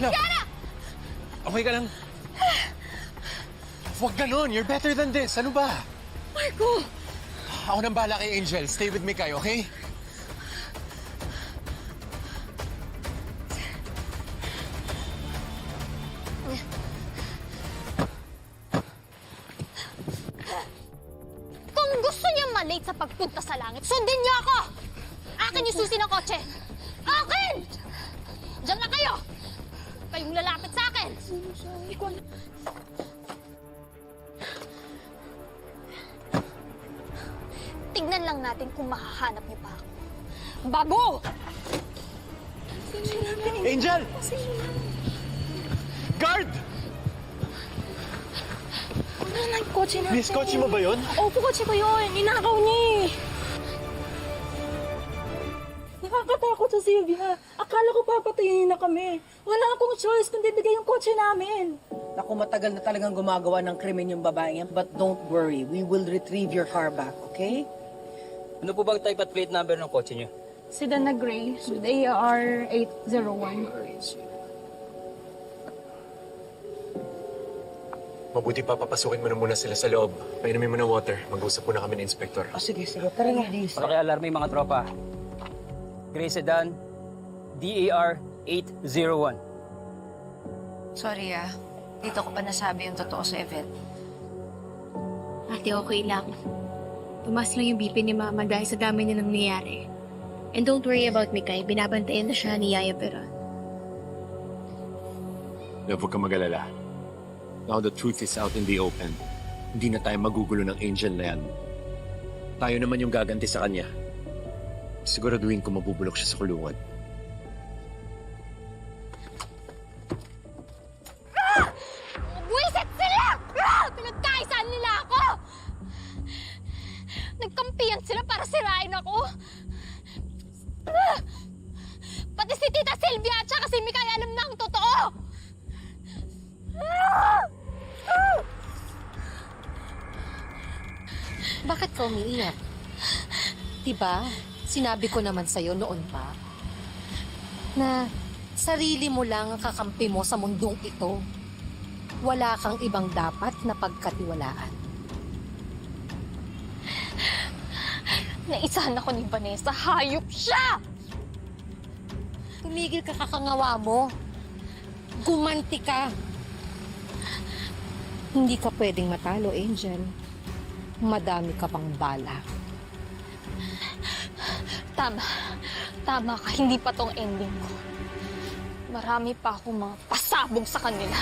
Love. Kiara! Okay ka lang? Huwag ganon. You're better than this. Ano ba? Marco! Ako nang bahala kay Angel. Stay with me kayo, okay? Kung gusto niya malate sa pagpunta sa langit, sundin niyo ako! Akin yung susi ng kotse! Akin! Diyan na kayo! Kayong lalapit sa akin! Tingnan lang natin kung mahahanap niyo pa ako. Bago! Angel! Guard! Ano na yung kotse natin? Miss, kotse mo ba yun? Opo, kotse ko yun. Ninakaw niya eh. Nakakatakot sa Sylvia. Akala ko papatayin na kami. Wala akong choice kundi bigay yung kotse namin. Naku, matagal na talagang gumagawa ng krimen yung babae yan. But don't worry, we will retrieve your car back, okay? Ano po bang type at plate number ng kotse niyo? Sedan na gray with AR 801. Mabuti pa, papasukin mo na muna sila sa loob. Painumin mo na water. Mag-usap muna kami ng inspector. O sige, tara nga. Pakialarme yung mga tropa. Gray Sedan, DAR 801. Sorry dito ko pa nasabi yung totoo sa event. Ate, okay lang. Tumas lang yung BP ni Mama dahil sa dami niya nangyayari. And don't worry about Mikay, binabantayan na siya ni Yaya Peron. Love, huwag kang mag-alala. Now the truth is out in the open. Hindi na tayo magugulo ng Angel na yan. Tayo naman yung gaganti sa kanya. Siguraduhin ko mabubulok siya sa kulungan. Buwisit sila! Pinagkaisaan nila ako! Nagkampiyan sila para sirain ako. Pati si Tita Sylvia at saka si Mikay alam na ang totoo! Bakit ka umiiyak? Diba, sinabi ko naman sa'yo noon pa na sarili mo lang ang kakampi mo sa mundong ito. Wala kang ibang dapat na pagkatiwalaan. Naisahan ako ni Vanessa. Hayop siya! Tumigil ka kakangawa mo. Gumanti ka. Hindi ka pwedeng matalo, Angel. Madami ka pang bala. Tama. Tama ka. Hindi pa tong ending ko. Marami pa akong mga pasabog sa kanila.